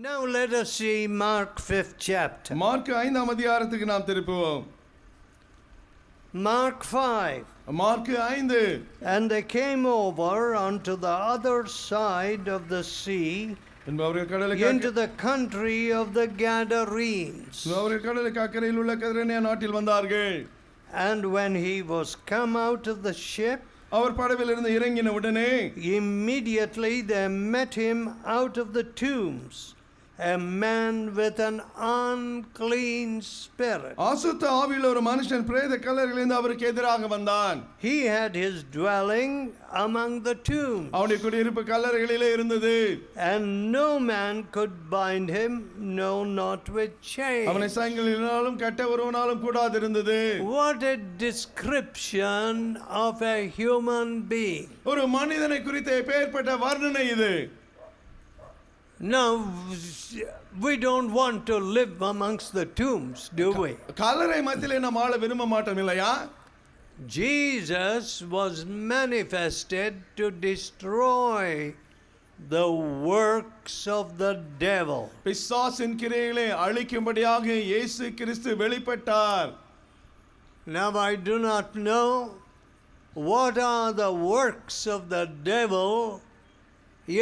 Now let us see Mark 5th chapter. Mark 5ஆம் அதிகாரத்துக்கு நாம் திருப்புவோம். Mark 5. Mark 5. And they came over unto the other side of the sea into the country of the Gadarenes. அவர்கள் கடலுக்கு அக்கறையில் உள்ள கதரேனியா நாட்டில் வந்தார்கள். And when he was come out of the ship, அவர் படவிலிருந்து இறங்கின உடனே immediately they met him out of the tombs, a man with an unclean spirit. அசுத்த ஆவியுள்ள ஒரு மனுஷன் பிரேத கல்லறையிலிருந்து அவருக்கு எதிராக வந்தான். He had his dwelling among the tombs, அவனுடைய குடியிருப்பு கல்லறைகளிலே இருந்தது. and no man could bind him, no, not with chains. அவனை சங்கிலினாலும் கட்ட ஒருவனாலும் கூடாது இருந்தது. What a description of a human being. ஒரு மனிதனை குறித்த எப்பேற்பட்ட வர்ணனை இது. Now, we don't want to live amongst the tombs, do we? கல்லறை மத்தியிலே நாம் ஆள விரும்ப மாட்டோம் இல்லையா? Jesus was manifested to destroy the works of the devil. பிசாசின் கிரியைகளை அழிக்கும்படியாக இயேசு கிறிஸ்து வெளிப்பட்டார். Now I do not know what are the works of the devil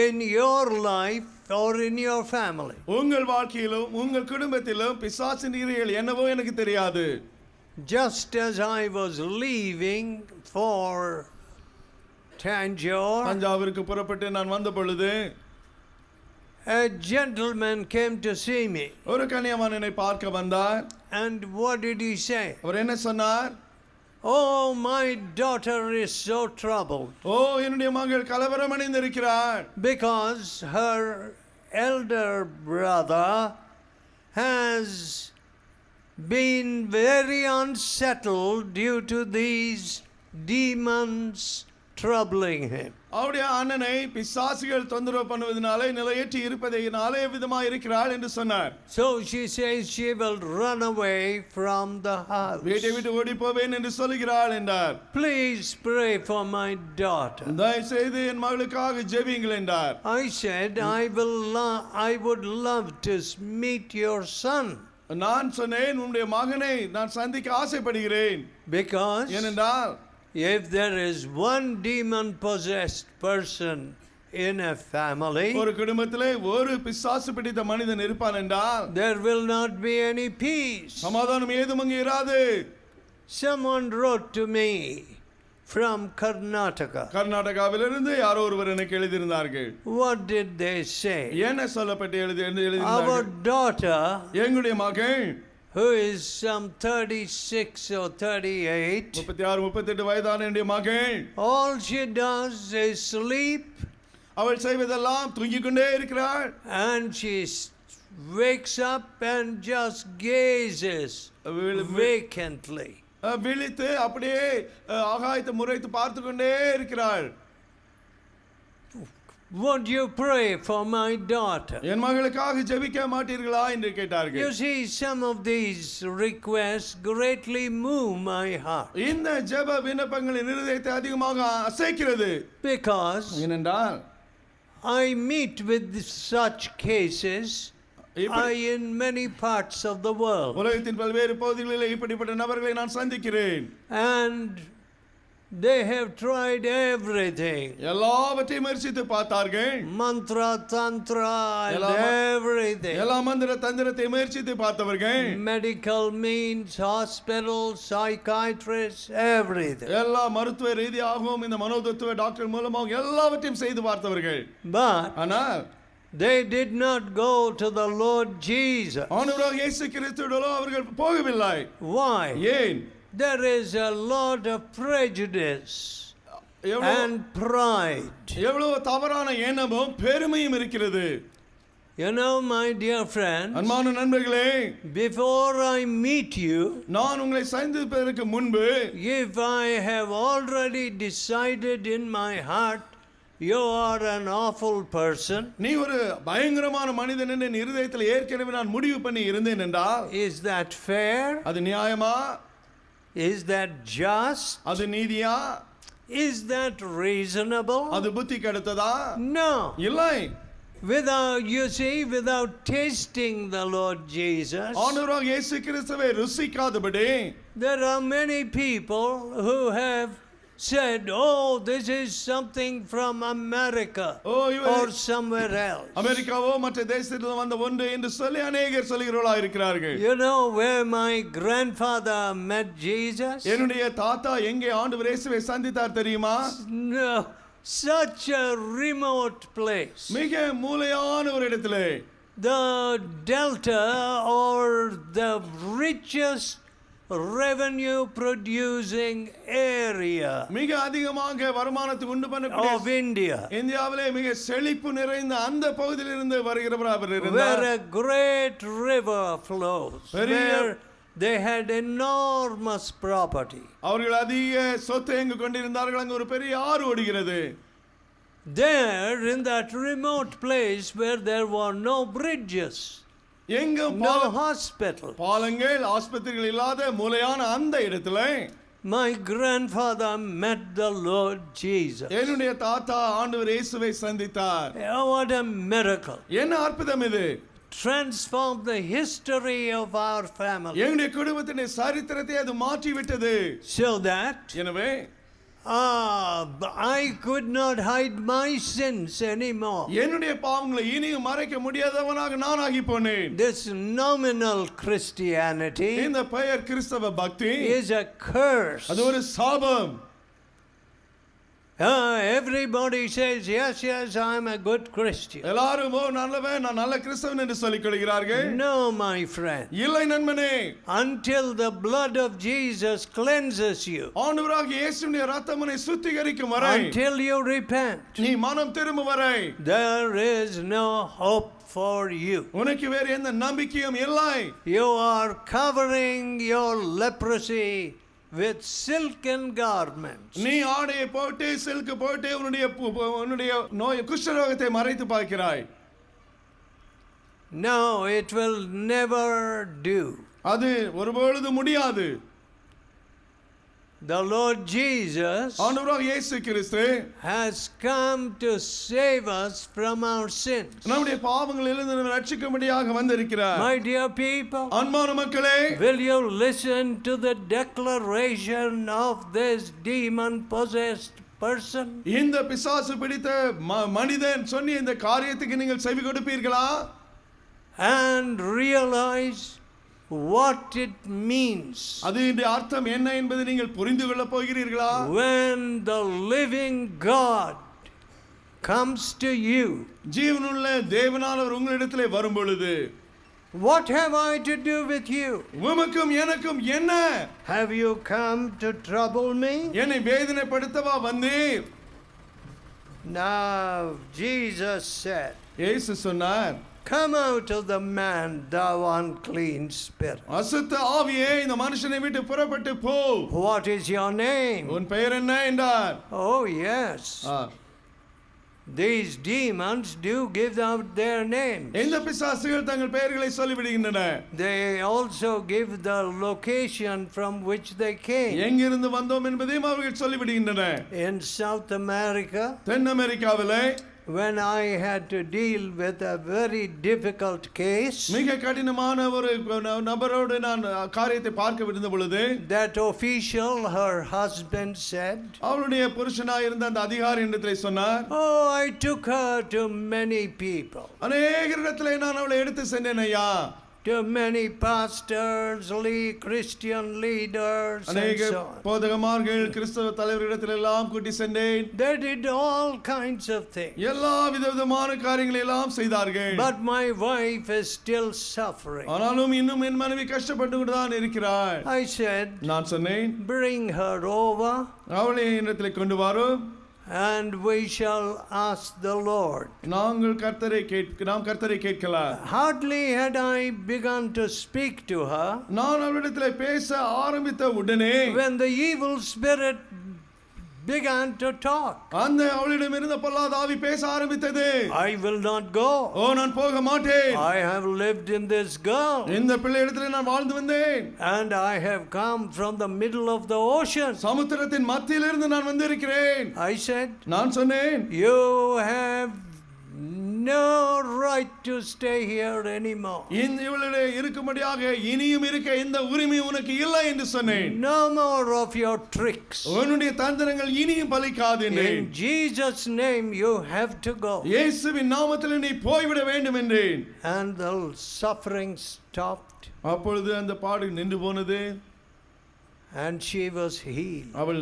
in your life or in your family. உங்கள் வாழ்க்கையிலும் உங்கள் குடும்பத்திலும் பிசாசின் கிரியைகள் என்னவோ எனக்கு தெரியாது. Just as I was leaving for தஞ்சாவூருக்கு புறப்பட்டு நான் வந்த பொழுது a gentleman came to see me. ஒரு கன்னியமான் என்னை பார்க்க வந்தார். And what did he say? அவர் என்ன சொன்னார்? Oh, my daughter is so troubled. ஓ, என்னுடைய மகள் கலவரம் அடைந்திருக்கிறார். Because her elder brother has been very unsettled due to these demons troubling him. அவருடைய அண்ணனை பிசாசுகள் தொந்தரவு பண்ணுவதனாலே நிலையற்று இருப்பதினாலே விதமாக இருக்கிறாள் என்று சொன்னார். So she says she will run away from the house. வீட்டை விட்டு ஓடி போவேன் என்று சொல்கிறாள் என்றார். Please pray for my daughter. தயவு செய்து என் மகளுக்காக ஜெபியுங்கள் என்றார். I said I would love to meet your son. நான் சொன்னேன் உன்னுடைய மகனை நான் சந்திக்க ஆசைப்படுகிறேன். Because ஏனென்றால் if there is one demon possessed person in a family, ஒரு குடும்பத்திலே ஒரு பிசாசு பிடித்த மனிதன் இருப்பான் என்றால் there will not be any peace. சமாதானம் ஏதும் அங்கே இராது. Someone wrote to me from Karnataka. கர்நாடகாவிலிருந்து யாரோ ஒருவர் எனக்கு எழுதியிருந்தார்கள். What did they say? என்ன சொல்லப்பட்டு எழுதியிருந்தார்கள்? Our daughter, எங்களுடைய மகள் who is some 36 or 38, 36-38 வயதான என்னுடைய மகள், all she does is sleep, அவள் செய்வதெல்லாம் தூங்கிக் கொண்டே இருக்கிறாள். and she wakes up and just gazes vacantly. விழித்து அப்படியே ஆகாயத்தை முறைத்து பார்த்து கொண்டே இருக்கிறாள். Would you pray for my daughter? என் மகளுக்காக ஜெபிக்க மாட்டீர்களா என்று கேட்டார்கள். You see, some of these requests greatly move my heart. இந்த ஜெப விண்ணப்பங்களின் இருதயத்தை அதிகமாக அசைக்கிறது. Because ஏனென்றால் I meet with such cases in many parts of the world. உலகத்தின் பல்வேறு பகுதிகளிலே இப்படிப்பட்ட நபர்களை நான் சந்திக்கிறேன். And they have tried everything. எல்லாவற்றையும் முயற்சித்து பார்த்தார்கள். Mantra, tantra, and everything. எல்லா மந்திர தந்திரத்தை முயற்சித்து பார்த்தவர்கள். Medical means, hospitals, psychiatrists, everything. எல்லா மருத்துவ ரீதியாகவும் இந்த மனோதத்துவ டாக்டர் மூலமாக எல்லாவற்றையும் செய்து பார்த்தவர்கள். But ஆனால் they did not go to the Lord Jesus. ஆண்டவராகிய இயேசு கிறிஸ்துவிடம் அவர்கள் போகவில்லை. Why? ஏன்? There is a lot of prejudice and pride. எவ்வளவு தவறான எண்ணமும் பெருமையும் இருக்கிறது. You know, my dear friends, அன்பான நண்பர்களே, before I meet you, நான் உங்களை சந்திப்பதற்கு முன்பு, if I have already decided in my heart you are an awful person, நீ ஒரு பயங்கரமான மனிதன் என்று என் இருதயத்தில் ஏற்கனவே நான் முடிவு பண்ணி இருந்தேன் என்றால், is that fair? அது நியாயமா? Is that just? அது நீதியா? Is that reasonable? அது புத்தி கெடுத்ததா? No. இல்லை. without tasting the Lord Jesus, ஆண்டவராக இயேசு கிறிஸ்துவை ருசிக்காதபடி there are many people who have said, oh, this is something from America or somewhere else. அமெரிக்காவோ மற்ற தேசத்திலிருந்து வந்த ஒன்று என்று சொல்லி அநேகர் சொல்கிறவர்களாக இருக்கிறார்கள். You know where my grandfather met Jesus? என்னுடைய தாத்தா எங்கே ஆண்டவர் இயேசுவை சந்தித்தார் தெரியுமா? No, such a remote place. மிக மூலையான ஒரு இடத்திலே. The Delta, or the richest revenue producing area மிக அதிகமாக வருமானத்தை உண்டு பண்ணக்கூடிய of India, இந்தியாவிலே மிக செழிப்பு நிறைந்த அந்த பகுதியிலிருந்து வருகிறவர் அவர் இருந்தார். where a great river flows, where they had enormous property. அவர்கள் அதிக சொத்தை எங்கு கொண்டிருந்தார்கள். அங்கு ஒரு பெரிய ஆறு ஓடுகிறது. There in that remote place where there were no bridges, no hospital, பாலங்கள் ஆஸ்பத்திரிகள் இல்லாத மூலையான அந்த இடத்திலே my grandfather met the Lord Jesus. என்னுடைய தாத்தா ஆண்டவர் இயேசுவை சந்தித்தார். Oh, what a miracle. என்ன அற்புதம் இது. Transformed the history of our family. எங்களுடைய குடும்பத்தின் சரித்திரத்தை அது மாற்றி விட்டது. So that எனவே I could not hide my sins anymore. என்னுடைய பாவங்களை இனியும் மறைக்க முடியாதவனாக நான் ஆகி போனேன். This nominal Christianity, இந்த பெயர் கிறிஸ்தவ பக்தி, is a curse. அது ஒரு சாபம். Everybody says, yes, I'm a good Christian. எல்லாரும் நல்லவன், நான் நல்ல கிறிஸ்தவன் என்று சொல்லிக் கொள்கிறார்கள். No, my friend. இல்லை நண்பனே. Until the blood of Jesus cleanses you, ஆண்டவராகிய இயேசுவின் இரத்தம் உன்னை சுத்திகரிக்கும் வரை, until you repent, நீ மனம் திரும்பும் வரை, there is no hope for you. உனக்கு வேறு எந்த நம்பிக்கையும் இல்லை. You are covering your leprosy with silken garments. நீ ஆடையை போட்டு சில்க் போட்டு உன்னுடைய நோய் குஷ்டரோகத்தை மறைத்து பார்க்கிறாய். No, it will never do. அது ஒருபொழுது முடியாது. The Lord Jesus ஆண்டவராகிய இயேசு கிறிஸ்து has come to save us from our sins. நம்முடைய பாவங்களிலிருந்து நம்மை ரட்சிக்கும்படியாக வந்திருக்கிறார். My dear people, அன்பான மக்களே, will you listen to the declaration of this demon possessed person? இந்த பிசாசு பிடித்த மனிதன் சொன்ன இந்த காரியத்துக்கு நீங்கள் செவி கொடுப்பீர்களா? And realize what it means. அதனுடைய அர்த்தம் என்ன என்பதை நீங்கள் புரிந்து கொள்ளப் போகிறீர்களா? When the living God comes to you, ஜீவனுள்ள தேவனானவர் உங்களிடத்திலே வரும் பொழுது, what have I to do with you? உமக்கும் எனக்கும் என்ன? Have you come to trouble me? என்னை வேதனைப்படுத்தவா வந்தீர்? Now Jesus said, இயேசு சொன்னார், come out of the man, thou unclean spirit. அசுத்த ஆவியே இந்த மனுஷனை விட்டு புறப்பட்டு போ. What is your name? உன் பெயர் என்ன என்றார். Oh yes, these demons do give out their names. இந்த பிசாசுகள் தங்கள் பெயர்களை சொல்லிவிடுகின்றன. They also give the location from which they came. எங்கிருந்து வந்தோம் என்பதையும் அவர்கள் சொல்லிவிடுகின்றன. In South America, தென் அமெரிக்காவிலே, when I had to deal with a very difficult case, மிக கடினமான ஒரு நபரோடு நான் காரியத்தை பார்க்க விருந்த பொழுது, that official, her husband said, அவளுடைய புருஷனாய் இருந்த அந்த அதிகாரி இடத்திலே சொன்னார், oh, I took her to many people, அநேகரிடத்திலே நான் அவளை எடுத்து சென்றேன் ஐயா. to many pastors, Christian leaders, and அநேக so on. போதகமார்கள் கிறிஸ்தவ தலைவர்களிடத்தில் எல்லாம் கூட்டி சென்றேன். They did all kinds of things. எல்லா விதவிதமான காரியங்களை எல்லாம் செய்தார்கள். But my wife is still suffering. ஆனாலும் இன்னும் என் மனைவி கஷ்டப்பட்டு கொண்டு தான் இருக்கிறாள். I said, நான் சொன்னேன், bring her over, அவளை என்னிடத்தில் கொண்டு வாரும், and we shall ask the Lord. நாம் கர்த்தரை கேட்கலாம். Hardly had I begun to speak to her, நான் அவளிடத்தில் பேச ஆரம்பித்த உடனே, when the evil spirit began to talk. அந்த அவளிடம் இருந்த பொல்லாத ஆவி பேச ஆரம்பித்தது. I will not go. நான் போக மாட்டேன். I have lived in this girl, இந்த பிள்ளையிடத்தில் நான் வாழ்ந்து வந்தேன். and I have come from the middle of the ocean. சமுத்திரத்தின் மத்தியிலிருந்து நான் வந்திருக்கிறேன். I said, நான் சொன்னேன், you have no right to stay here anymore. இவளிலே இருக்கும்படியாக இனியும் இருக்க எந்த உரிமையும் உனக்கு இல்லை என்று சொன்னேன். No more of your tricks. உன்னுடைய தந்திரங்கள் இனியும் பலிக்காது என்றேன். In Jesus' name you have to go. இயேசுவின் நாமத்தில் நீ போய்விட வேண்டும் என்றேன். And the suffering stopped. அப்பொழுது அந்த பாடு நின்று போனது. And she was healed. அவள்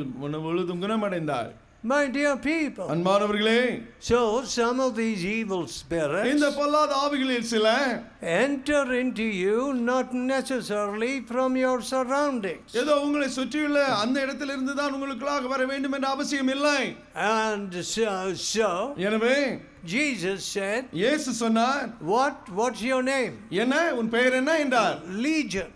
முழுதும் குணமடைந்தாள். My dear people, அன்பானவர்களே, so some of these evil spirits இந்த பொல்லாத ஆவிகளில் சில enter into you not necessarily from your surroundings. ஏதோ உங்களை சுற்றியுள்ள அந்த இடத்திலிருந்து தான் உங்களுக்குள்ளாக வர வேண்டும் என்ற அவசியம் இல்லை. And so எனவே Jesus said, இயேசு சொன்னார், what's your name? என்ன உன் பெயர் என்ன என்றார். Legion.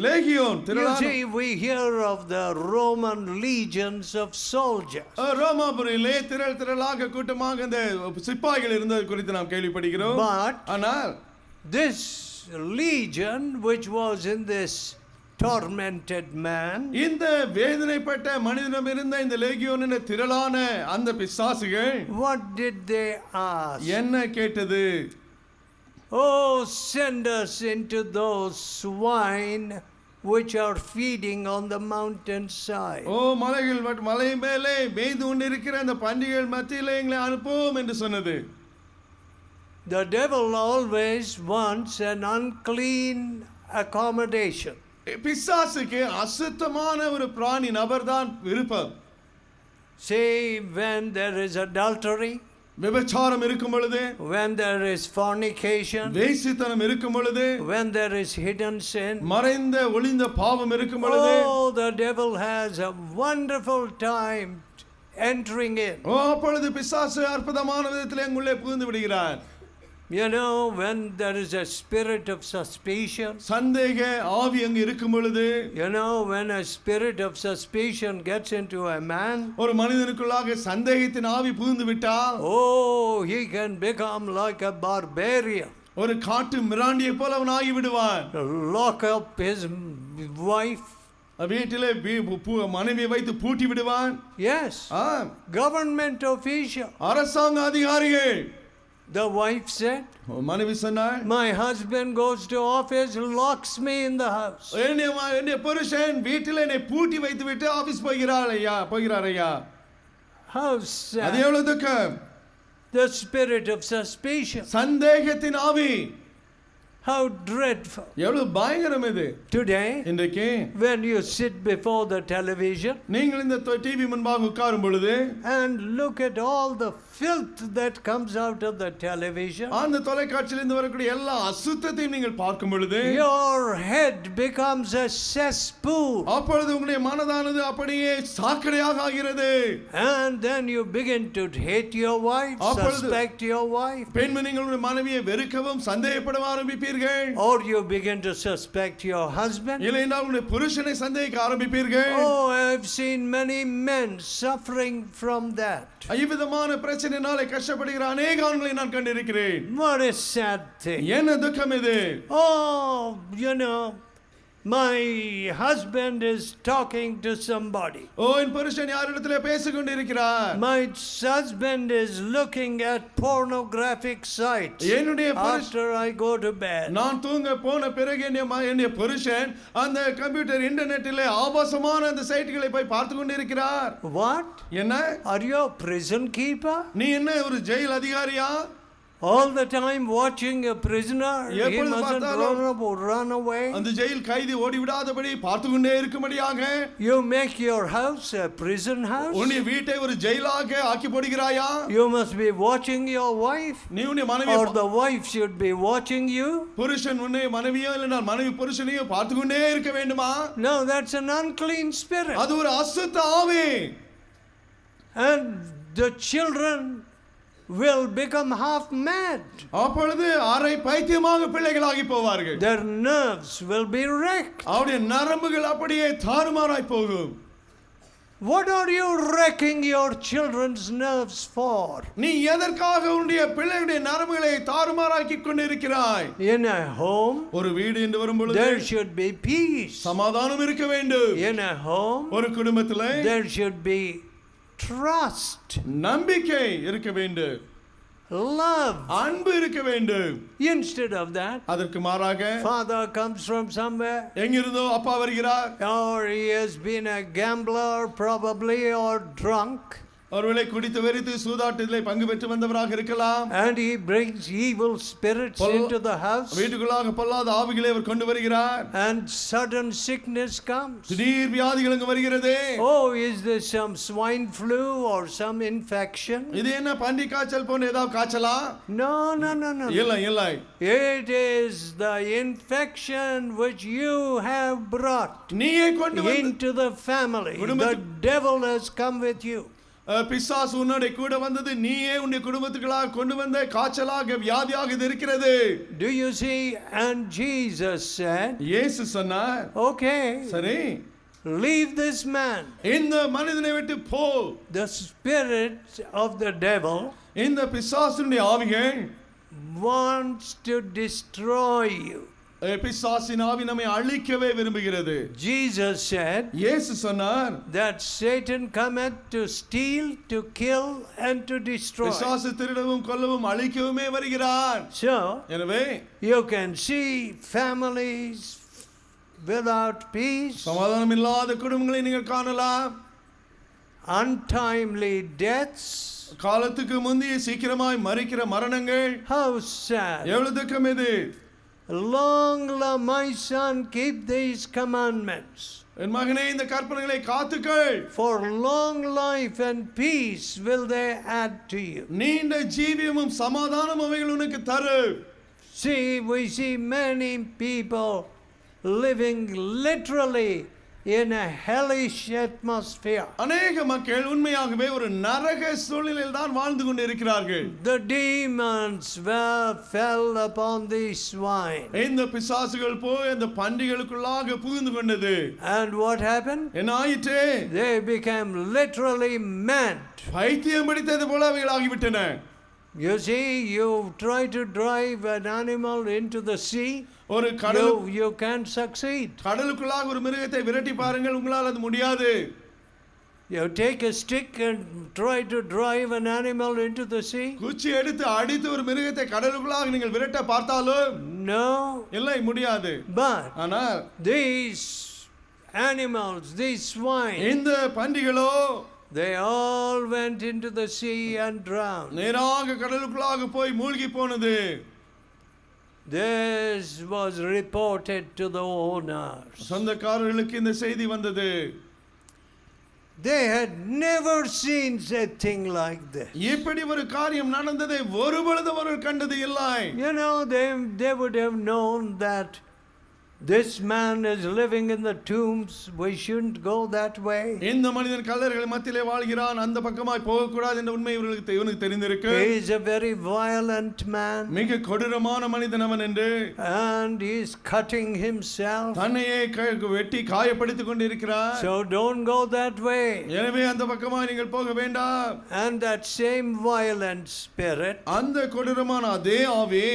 Legion. You see, we hear of the Roman legions of soldiers. ரோமாபுரியிலே திரளாக கூட்டமாக இந்த சிப்பாய்கள் இருந்தது குறித்து நாம் கேள்விப்படுகிறோம். ஆனால் this legion which was in this tormented man, இந்த வேதனைப்பட்ட மனிதனிடம் இருந்த இந்த லெகியோன் என்ற திரளான அந்த பிசாசுகள் what did they ask? என்ன கேட்டது? Oh, send us into those swine which are feeding on the mountainside. ஓ மலை மேலே மேய்ந்து கொண்டிருக்கிற அந்த பன்றிகள் மத்தியிலே எங்களை அனுப்புவோம் என்று சொன்னது. The devil always wants an unclean accommodation. பிசாசுக்கு அசுத்தமான ஒரு பிராணி நபர்தான் விருப்பம். See, when there is adultery, விபச்சாரம் இருக்கும் பொழுது, when there is fornication, வேசித்தனம் இருக்கும் பொழுது, when there is hidden sin, மறைந்த ஒளிந்த பாவம் இருக்கும் பொழுது, oh, the devil has a wonderful time entering in. ஓ அப்பொழுது பிசாசு அற்புதமான விதத்தில் எங்களுள்ளே புகுந்து விடுகிறார். You know, when there is a spirit of suspicion, சந்தேக ஆவி அங்கு இருக்கும் பொழுது, you know, when a spirit of suspicion gets into a man, ஒரு மனிதனுக்குள்ளாக சந்தேகத்தின் ஆவி புகுந்து விட்டால், oh, he can become like a barbarian. ஒரு காட்டு மிராண்டியை போல அவன் ஆகி விடுவான். Lock up his wife. வீட்டிலே மனைவியை வைத்து பூட்டி விடுவான். Yes. Government official. அரசாங்க அதிகாரிகள். The wife said, மனைவி சொன்னாள், my husband goes to office, locks me in the house. என்னுடைய புருஷன் வீட்டிலே என்னை பூட்டி வைத்து விட்டு ஆபீஸ் போகிறார் ஐயா. How sad. அது எவ்வளவு துக்கம். The spirit of suspicion. சந்தேகத்தின் ஆவி. How dreadful. எவ்வளவு பயங்கரம் இது. Today, இன்றைக்கு when you sit before the television, நீங்கள் இந்த டிவி முன்பாக உட்காரும் பொழுது, and look at all the filth that comes out of the television, அந்த தொலைக்காட்சியிலிருந்து வரக்கூடிய எல்லா அசுத்தத்தையும் நீங்கள் பார்க்கும் பொழுது, your head becomes a cesspool. அப்பொழுது உங்களுடைய மனதானது அப்படியே சாக்கடையாக ஆகிறது. And then you begin to hate your wife, suspect your wife. பெண்மணி உங்களுடைய மனைவியை வெறுக்கவும் சந்தேகப்பட ஆரம்பிப்பீர்கள். Or you begin to suspect your husband. இல்லைனா உங்களுடைய புருஷனை சந்தேகிக்க ஆரம்பிப்பீர்கள். Oh, I have seen many men suffering from that. ஐவிதமான பிரச்சனையாலே கஷ்டப்படுகிற अनेक ஆண்களை நான் கண்டிருக்கிறேன். What a sad thing. என்ன துக்கம் இது. Oh, you know, my husband is talking to somebody. ஓ என் புருஷன் யாரிடத்திலே பேசிக் கொண்டிருக்கிறார். My husband is looking at pornographic sites after I go to bed. நான் தூங்க போன பிறகு என்னுடைய புருஷன் அந்த கம்ப்யூட்டர் இன்டர்நெட்டிலே ஆபாசமான அந்த சைட்டுகளை போய் பார்த்து கொண்டிருக்கிறார். What? என்ன? Are you a prison keeper? நீ என்ன ஒரு ஜெயில் அதிகாரியா? All the time watching a prisoner, he mustn't run away. அந்த ஜெயில் கைதி ஓடி விடாதபடி பார்த்து கொண்டே இருக்கும்படியாக You make your house a prison house. உன்னுடைய வீட்டை ஒரு ஜெயிலாக ஆக்கி போடுகிறாயா? You must be watching your wife. நீ உன்னுடைய மனைவி or the wife should be watching you. புருஷன் உன்னுடைய மனைவியோ இல்லனா மனைவி புருஷனையோ பார்த்து கொண்டே இருக்க வேண்டுமா? No, that's an unclean spirit. அது ஒரு அசுத்த ஆவி. And the children will become half mad. அப்பொழுது அரை பைத்தியமாக பிள்ளைகளாகி போவார்கள். Their nerves will be wrecked. அவருடைய நரம்புகள் அப்படியே தாறுமாறாய் போகும். What are you wrecking your children's nerves for? நீ எதற்காக உன்னுடைய பிள்ளைகளுடைய நரம்புகளை தாறுமாறாக்கி கொண்டிருக்கிறாய்? In a home, ஒரு வீடு என்று வரும்பொழுது there should be peace. சமாதானம் இருக்க வேண்டும். In a home, ஒரு குடும்பத்திலே there should be trust. நம்பிக்கை இருக்க வேண்டும். love. அன்பு இருக்க வேண்டும். Instead of that, அதற்கு மாறாக father comes from somewhere, எங்கிருந்தோ அப்பா வருகிறார். or he has been a gambler probably, or drunk, ஒருவேளை குடித்து வெறித்து சூதாட்டத்திலே பங்கு பெற்று வந்தவராக இருக்கலாம். and he brings evil spirits into the house, வீட்டுக்குள்ளாக பொல்லாத ஆவிகளை அவர் கொண்டு வருகிறார். and sudden sickness comes. திடீர் வியாதிகள் அங்கு வருகிறது. Oh, is this some swine flu or some infection? இது என்ன பன்றி காய்ச்சல் போன்ற ஏதாவது காய்ச்சலா? No, no, no, no. இல்லை இல்லை. It is the infection which you have brought நீயே கொண்டு வந்து into the family. The devil has come with you. பிசாசு உன்னோட கூட வந்தது, நீயே உன்னுடைய குடும்பத்துக்குள்ளாக கொண்டு வந்த காய்ச்சலாக வியாதியாக இது இருக்கிறது. Do you see? And Jesus said, இயேசு சொன்னார், okay, சரி, leave this man. இந்த மனிதனை விட்டு போ. The spirit of the devil இந்த பிசாசுடைய ஆவிகள் wants to destroy you. பிசாசின் ஆவி நம்மை அழிக்கவே விரும்புகிறது. Jesus said, இயேசு சொன்னார், that Satan cometh to steal, to kill and to destroy. பிசாசு திருடவும் கொல்லவும் அழிக்கவுமே வருகிறார். So, எனவே you can see families without peace, சமாதானம் இல்லாத குடும்பங்களை நீங்கள் காணலாம். untimely deaths. காலத்துக்கு முந்தைய சீக்கிரமாய் மரிக்கிற மரணங்கள். How sad. எவ்வளவு துக்கம் இது. Long live my son, keep these commandments. என் மகனே இந்த கற்பனைகளை காத்துக்கள். For long life and peace will they add to you. நீண்ட ஜீவியமும் சமாதானமும் அவைகள் உனக்கு தரும். See, we see many people living literally in a hellish atmosphere. அநேக மக்கள் உண்மையாகவே ஒரு நரக சூழ்நிலையில் தான் வாழ்ந்து கொண்டிருக்கிறார்கள். The demons fell upon these swine. இந்த பிசாசுகள் போய் அந்த பன்றிகளுக்குள்ளாக புகுந்து கொண்டது. And what happened? என்ன ஆயிற்று? They became literally mad. பைத்தியம் பிடித்தது போல அவைகள் ஆகிவிட்டன. You see, you try to drive an animal into the sea, ஒரு you can't succeed. கடலுக்குள்ளாக ஒரு மிருகத்தை விரட்டி பாருங்கள், உங்களால் அது முடியாது. You take a stick and try to drive an animal into the sea. குச்சி எடுத்து அடித்து ஒரு மிருகத்தை கடலுக்குள்ளாக நீங்கள் விரட்ட பார்த்தாலும் No. இல்லை, முடியாது. But ஆனால் these animals, these swine, இந்த பன்றிகளோ they all went into the sea and drowned. நேராக கடலுக்குள்ளாக போய் மூழ்கி போனது. This was reported to the owners. சொந்தக்காரர்களுக்கு இந்த செய்தி வந்தது. They had never seen a thing like this. இப்படி ஒரு காரியம் நடந்ததை ஒருபொழுதும் அவர்கள் கண்டது இல்லை. You know, they would have known that this man is living in the tombs. We shouldn't go that way. இந்த மனிதன் கல்லறைகள் மத்தியிலே வாழ்கிறான், அந்த பக்கமாய் போக கூடாது என்ற உண்மை இவனுக்கு தெரிந்திருக்கு. He is a very violent man. மிக கொடூரமான மனிதன் அவன் என்று. And he is cutting himself. தன்னையே வெட்டி காயப்படுத்திக் கொண்டிருக்கிறார். So don't go that way. எனவே அந்த பக்கமாய் நீங்கள் போக வேண்டாம். And that same violent spirit, அந்த கொடூரமான அதே ஆவி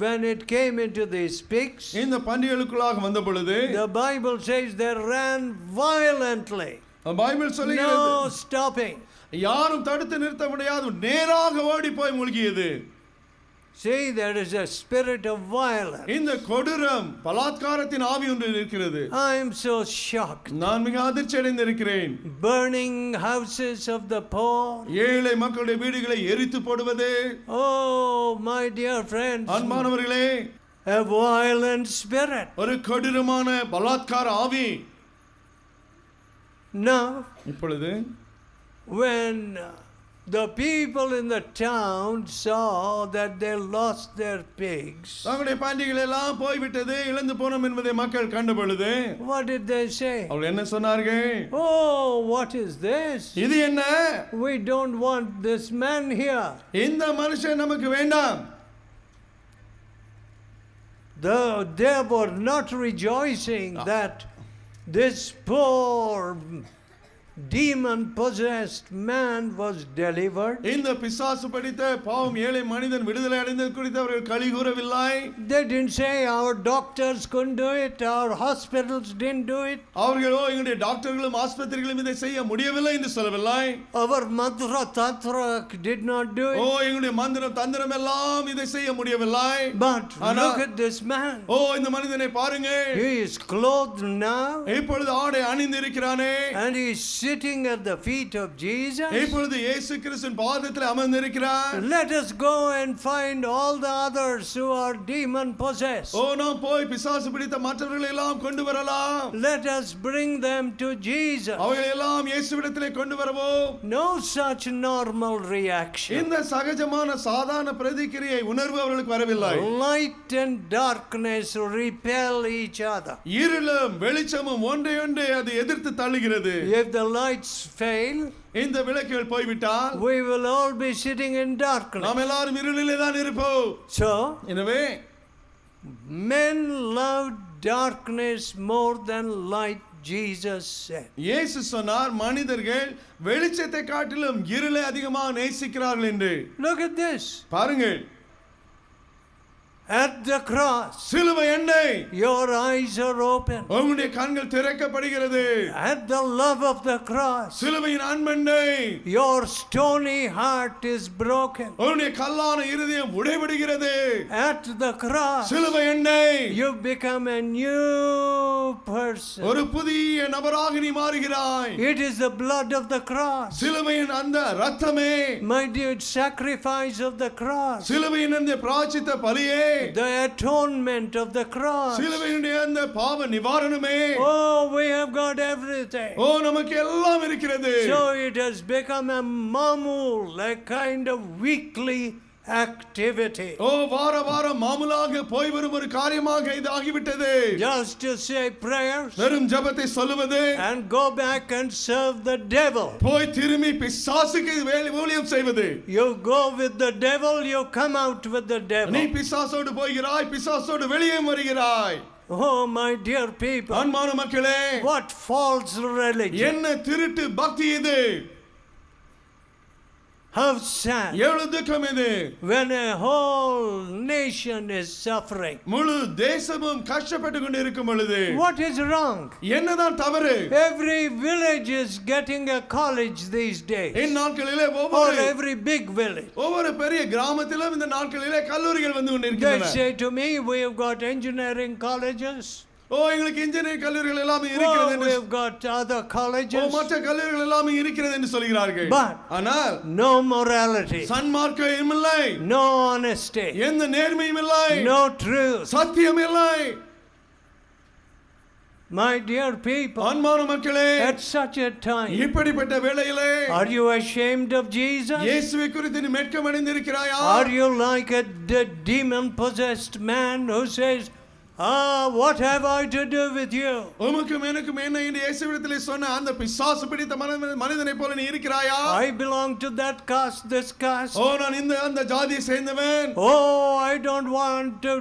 when it came into these pigs, இந்த பன்றிகளுக்குள்ளாக வந்த பொழுது the Bible says they ran violently. Bible சொல்லுகிறது, No stopping. யாரும் தடுத்து நிறுத்த முடியாது, நேராக ஓடி போய் மூழ்கியது. See, there is a spirit of violence. இந்த கொடூரம் பலாத்காரத்தின் ஆவி ஒன்று இருக்கிறது. I am so shocked. நான் மிக அதிர்ச்சி அடைந்திருக்கிறேன். Burning houses of the poor. ஏழை மக்களுடைய வீடுகளை எரித்து போடுவது. Oh, my dear friends. அன்பானவர்களே, A violent spirit. ஒரு கொடூரமான பலாத்கார ஆவி. Now, இப்பொழுது when the people in the town saw that they lost their pigs, தங்களுடைய பன்றிகள் எல்லாம் போய்விட்டது, இழந்து போனோம் என்பதை மக்கள் கண்ட பொழுது what did they say? அவர்கள் என்ன சொன்னார்கள்? Oh, what is this? இது என்ன? We don't want this man here. இந்த மனுஷன் நமக்கு வேண்டாம். They were not rejoicing that this poor demon-possessed man was delivered. இந்த பிசாசு பிடித்த பாவம் ஏழை மனிதன் விடுதலை அடைந்தது குறித்து அவர்கள் களி கூறவில்லை. They didn't say our doctors couldn't do it, our hospitals didn't do it. அவர்களோ எங்களுடைய டாக்டர்களும் ஆஸ்பத்திரிகளும் இதை செய்ய முடியவில்லை என்று சொல்லவில்லை. Our mantra tantra did not do O it. எங்களுடைய மந்திரம் தந்திரம் எல்லாம் இதை செய்ய முடியவில்லை. But look at this man. ஓ இந்த மனிதனை பாருங்க. He is clothed now இப்பொழுது ஆடை அணிந்து இருக்கிறானே. and he is sitting at the feet of Jesus. இப்பொழுது இயேசு கிறிஸ்துவின் பாதத்தில் அமர்ந்திருக்கிறார். Let us go and find all the others who are demon possessed. ஓ நாம் போய் பிசாசு பிடித்த மற்றவர்களை எல்லாம் கொண்டு வரலாம். Let us bring them to Jesus. அவர்களை எல்லாம் இயேசுவிடத்திலே கொண்டு வரவோம். No such normal reaction. இந்த சகஜமான சாதாரண பிரதிக்கிரியை உணர்வு அவர்களுக்கு வரவில்லை. Light and darkness repel each other. இருளும் வெளிச்சமும் ஒன்றையொன்று அது எதிர்த்து தள்ளுகிறது. If the lights fail, இந்த விளக்குகள் போய்விட்டால் we will all be sitting in darkness. நாம் எல்லாரும் இருளிலே தான் இருப்போம். So, எனவே men loved darkness more than light, Jesus said. இயேசு சொன்னார் மனிதர்கள் வெளிச்சத்தை காட்டிலும் இருளை அதிகமாக நேசிக்கிறார்கள் என்று. Look at this. பாருங்கள். At the cross, சிலுவை எண்ணெய் your eyes are open. உங்களுடைய கண்கள் திறக்கப்படுகிறது. At the love of the cross, சிலுவையின் அன்பெண்ணை your stony heart is broken. உங்களுடைய கல்லான இருதயம் உடைபடுகிறது. At the cross, சிலுவை எண்ணெய் you become a new person. ஒரு புதிய நபராக நீ மாறுகிறாய். It is the blood of the cross. சிலுவையின் அந்த இரத்தமே, My dear, sacrifice of the cross. சிலுவையின் அந்த பிராயச்சித்த பலியே, The atonement of the cross. சிலுவையினுடைய அந்த பாவ நிவாரணமே. Oh, we have got everything. ஓ நமக்கு எல்லாம் இருக்கிறது. So it has become a mamul, a kind of weekly activity. ஓ வார வாரம் மாமூலாக போய் வரும் ஒரு காரியமாக இது ஆகிவிட்டது. Just to say prayers வெறும் ஜெபத்தை சொல்லுவது and go back and serve the devil. போய் திரும்பி பிசாசுக்கு ஊழியம் செய்வது. You go with the devil, you come out with the நீ devil. பிசாசோடு போகிறாய், பிசாசோடு வெளியே வருகிறாய். Oh, my dear people, அன்பான மக்களே, what false religion. என்ன திருட்டு பக்தி இது? How sad எவ்வளவு துக்கம் இது? when a whole nation is suffering. முழு தேசமும் கஷ்டப்பட்டு கொண்டு இருக்கும் பொழுது What is wrong? என்னதான் தவறு? Every village is getting a college these days. இந்நாட்களிலே Or ஒவ்வொரு every big village. ஒவ்வொரு பெரிய கிராமத்திலும் இந்த நாட்களிலே கல்லூரிகள் வந்து They கொண்டிருக்கின்றன. say to me, we have got engineering colleges. ஓ எங்களுக்கு இன்ஜினியரிங் கல்லூரிகள் எல்லாம் Oh, இருக்கிறது we என்று have got other O colleges. மற்ற கல்லூரிகள் எல்லாம் இருக்கிறது என்று சொல்கிறார்கள். But ஆனால் no morality, சன்மார்க்கம் இல்லை, no honesty, எந்த நேர்மையும் இல்லை, no truth. சத்தியம் இல்லை. My dear people, அன்பான மக்களே, at such a time, இப்படிப்பட்ட வேளையிலே are you ashamed of Jesus? இயேசுவை குறித்து நீ வெட்கம் அடைந்திருக்கிறாயா? Are you like a demon-possessed man who says, what have I to do with you? உமக்கும் எனக்கும் என்ன என்று இயேசுவிடத்திலே சொன்ன அந்த பிசாசு பிடித்த மனிதனை போல நீ இருக்கிறாயா? I belong to that caste, this caste. ஓ நான் இந்த அந்த ஜாதியை சேர்ந்தவன். Oh, I don't want to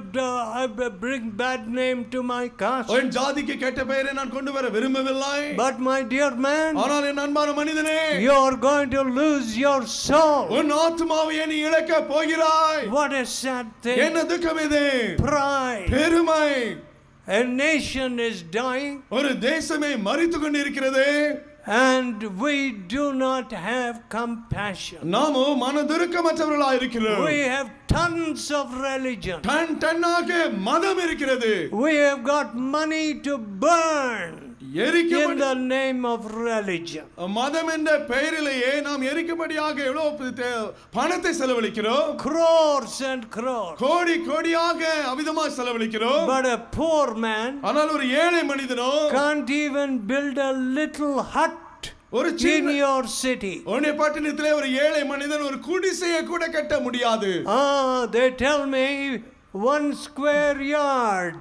bring bad name to my caste. என் ஜாதிக்கு கெட்ட பெயரை நான் கொண்டு வர விரும்பவில்லை. But my dear man, ஆனால் என் அன்பான மனிதனே, you are going to lose your soul. உன் ஆத்துமாவை நீ இழக்க போகிறாய். What a sad thing. என்ன துக்கம் இது? Pride. பெருமை. A nation is dying. ஒரு தேசமே மரித்து கொண்டிருக்கிறது. And we do not have compassion. நாமோ மனதுருக்கமற்றவர்களாய் இருக்கிறோம். We have tons of religion. டன்னாக மதம் இருக்கிறது. We have got money to burn in the name of religion. மதம் என்ற பெயரிலேயே நாம் எரிக்கும்படியாக எவ்வளவு பணத்தை செலவழிக்கிறோம். Crores and crores. கோடி கோடியாக அவிதமாக செலவழிக்கிறோம். But a poor man ஆனால் ஒரு ஏழை மனிதனோ can't even build a little hut ஒரு in சின்ன your city. உன்னுடைய பட்டணத்திலே ஒரு ஏழை மனிதன் ஒரு குடிசையை கூட கட்ட முடியாது. They tell me 1 square yard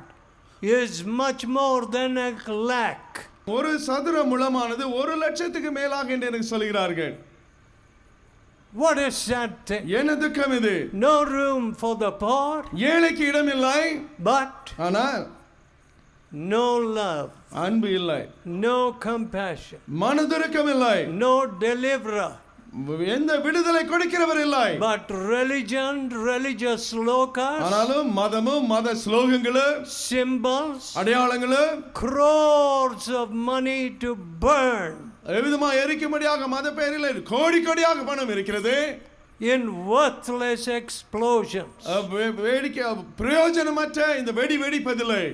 is much more than a lakh. ஒரு சதுர முழமானது 1 லட்சத்துக்கு மேலாக என்று எனக்கு சொல்கிறார்கள். What a sad thing. என்ன துக்கம் இது? No room for the poor. ஏழைக்கு இடம் இல்லை. But ஆனால் no love, அன்பு இல்லை, no compassion, மனதுருக்கம் இல்லை, no deliverer, எந்த விடுதலை கொடுக்கிறவர் இல்லை. but religion, religious slokas, ஆனாலும் மதமும் மத ஸ்லோகங்களும் symbols, அடையாளங்களும் crores of money to burn எவ்விதமா எரிக்கும்படியாக மத பெயரில் கோடி கோடியாக பணம் இருக்கிறது. in worthless explosions. வேடிக்கை பிரயோஜனமற்ற இந்த வெடி வெடிப்பதில்லை.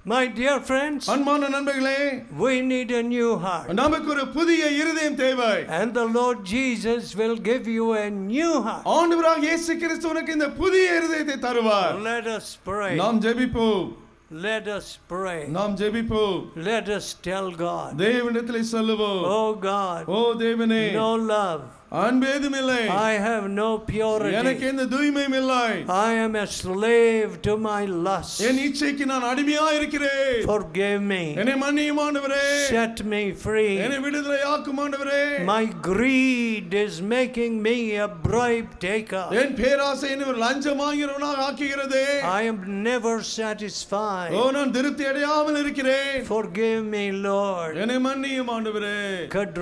My dear friends, அன்பான நண்பர்களே, we need a new heart. நமக்கு ஒரு புதிய இருதயம் தேவை. And the Lord Jesus will give you a new heart. ஆண்டவராகிய இயேசு கிறிஸ்து உனக்கு இந்த புதிய இருதயத்தை தருவார். Let us pray. நாம் ஜெபிப்போம். Let us pray. நாம் ஜெபிப்போம். Let us tell God, தேவனிடத்தில் சொல்லுவோம். oh God, ஓ தேவனே, no love. அன்பேதுமில்லை, I have no எனக்கு purity. எந்த தூய்மையும் இல்லை. I am a slave to my lust. என் இச்சைக்கு நான் அடிமையா இருக்கிறேன். Forgive me. என்னை மன்னியும் ஆண்டவரே. Set me free. என்னை விடுதலையாக்கும் ஆண்டவரே. My greed is making me a bribe taker. என் பேராசை என்னை ஒரு லஞ்சம் வாங்குகிறவனாக ஆக்குகிறது. I am never satisfied. ஓ நான் திருப்தி அடையாமல் இருக்கிறேன். Forgive me, Lord. என்னை மன்னியும் ஆண்டவரே.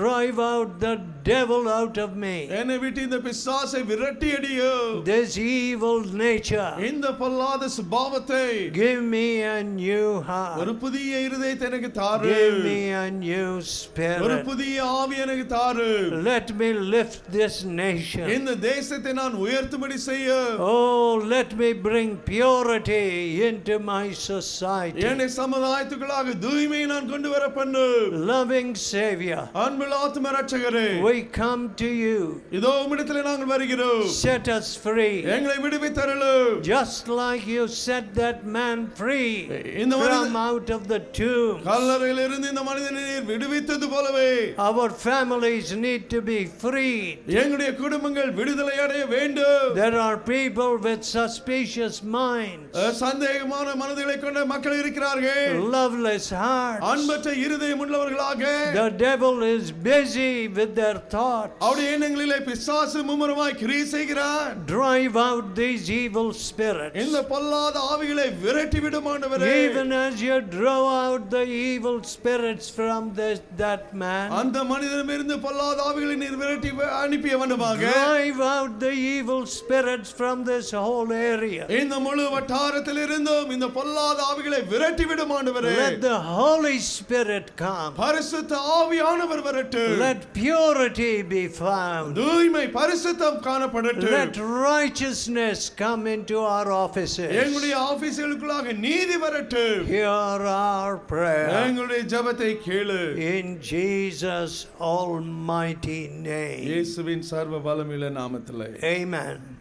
Drive out the devil out of me. என்னை விட்டு இந்த பிசாசை விரட்டி அடியும். This evil nature. இந்த பொல்லாத சுபாவத்தை Give me a new heart. ஒரு புதிய இருதயத்தை எனக்கு தாரு. Give me a new ஒரு spirit. புதிய ஆவி எனக்கு தாரு. Let me lift this nation. இந்த தேசத்தை நான் உயர்த்தும்படி செய்ய. Oh, let me bring purity into my society. என்னை சமுதாயத்துக்குள்ளாக தூய்மையை நான் கொண்டு வர பண்ணு. Loving Savior, அன்புள்ள ஆத்தும இரட்சகரே, we come to you. இதோ உம்மிடத்திலே நாங்கள் வருகிறோம். Set us free. எங்களை விடுவித்தருளும். Just like you set that man free இந்த from out of the tomb. கல்லறையில் இருந்து இந்த மனிதனை நீர் விடுவித்தது போலவே Our families need to be freed. எங்களுடைய குடும்பங்கள் விடுதலை அடைய வேண்டும். There are people with suspicious minds, சந்தேகமான மனதுகளை கொண்ட மக்கள் இருக்கிறார்கள். loveless hearts. அன்பற்ற இருதயம் உள்ளவர்களாக The devil is busy with their thoughts. அவருடைய எண்ணங்களிலே பிசாசு மும்முரமாய் கிரியை செய்கிறான். Drive out these evil spirits. இந்த பொல்லாத ஆவிகளை விரட்டி விடும் ஆண்டவரே. Even as you draw out the evil spirits from that man, அந்த மனிதனிடமிருந்து பொல்லாத ஆவிகளை நீர் விரட்டி அனுப்பிய வண்ணமாக drive out the evil spirits from this whole area. இந்த முழு வட்டாரத்தில் இருந்தும் இந்த பொல்லாத ஆவிகளை விரட்டி விடும் ஆண்டவரே. Let the Holy Spirit come. பரிசுத்த ஆவியானவர் வரட்டும். Let purity be found. தூய்மை பரிசுத்தம் காணப்படட்டும். Let righteousness come into our offices. எங்களுடைய ஆபீஸ்களுக்குள்ளாக நீதி வரட்டும். Hear our prayer. எங்களுடைய ஜெபத்தை கேளு. In Jesus' almighty name. இயேசுவின் சர்வ வல்லமையுள்ள நாமத்திலே. Amen.